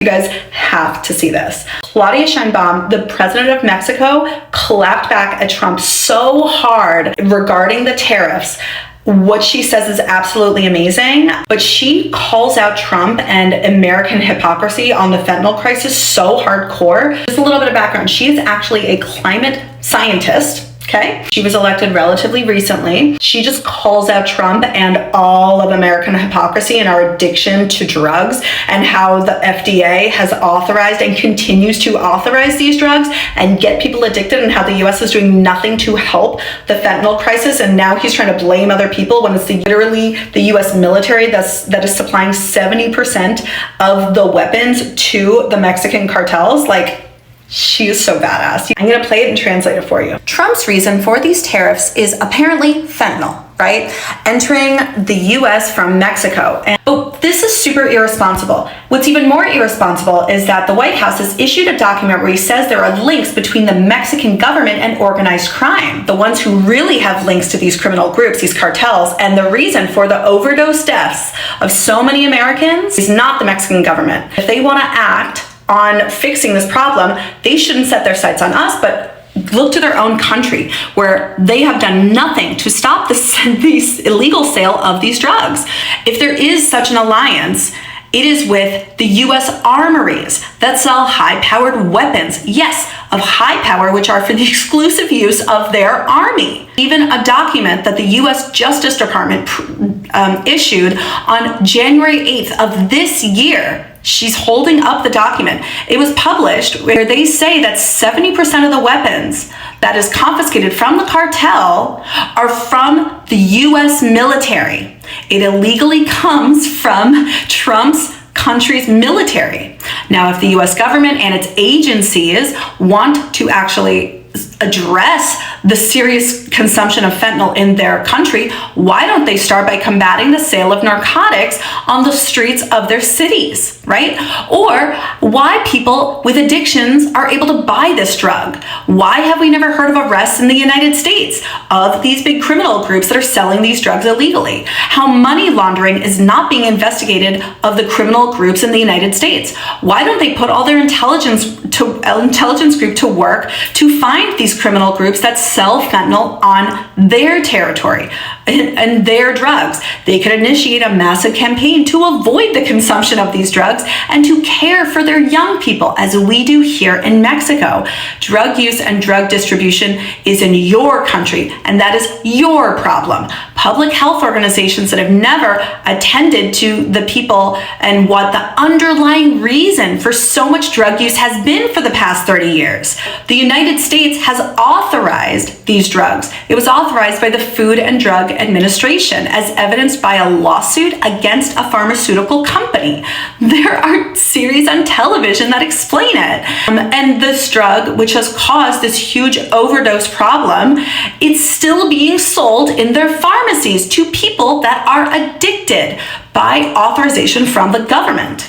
You guys have to see this. Claudia Sheinbaum, the president of Mexico, clapped back at Trump so hard regarding the tariffs. What she says is absolutely amazing, but she calls out Trump and American hypocrisy on the fentanyl crisis so hardcore. Just a little bit of background. She is actually a climate scientist. Okay. She was elected relatively recently. She just calls out Trump and all of American hypocrisy and our addiction to drugs and how the FDA has authorized and continues to authorize these drugs and get people addicted, and how the US is doing nothing to help the fentanyl crisis. And now he's trying to blame other people when it's literally the US military that is supplying 70% of the weapons to the Mexican cartels. Like, she is so badass. I'm gonna play it and translate it for you. Trump's reason for these tariffs is apparently fentanyl, right? Entering the US from Mexico. And this is super irresponsible. What's even more irresponsible is that the White House has issued a document where he says there are links between the Mexican government and organized crime, the ones who really have links to these criminal groups, these cartels. And the reason for the overdose deaths of so many Americans is not the Mexican government. If they wanna act on fixing this problem, they shouldn't set their sights on us, but look to their own country, where they have done nothing to stop this illegal sale of these drugs. If there is such an alliance, it is with the US armories that sell high-powered weapons, yes, of high power, which are for the exclusive use of their army. Even a document that the US Justice Department issued on January 8th of this year, she's holding up the document. It was published where they say that 70% of the weapons that is confiscated from the cartel are from the US military. It illegally comes from Trump's country's military. Now, if the US government and its agencies want to actually address the serious consumption of fentanyl in their country, why don't they start by combating the sale of narcotics on the streets of their cities, right? Or why people with addictions are able to buy this drug. Why have we never heard of arrests in the United States of these big criminal groups that are selling these drugs illegally? How money laundering is not being investigated of the criminal groups in the United States? Why don't they put all their intelligence group to work to find these criminal groups that sell fentanyl on their territory and their drugs? They could initiate a massive campaign to avoid the consumption of these drugs and to care for their young people, as we do here in Mexico. Drug use and drug distribution is in your country, and that is your problem. Public health organizations that have never attended to the people and what the underlying reason for so much drug use has been for the past 30 years. The United States has authorized these drugs. It was authorized by the Food and Drug Administration, as evidenced by a lawsuit against a pharmaceutical company. There are series on television that explain it. And this drug, which has caused this huge overdose problem, it's still being sold in their pharmacies to people that are addicted by authorization from the government.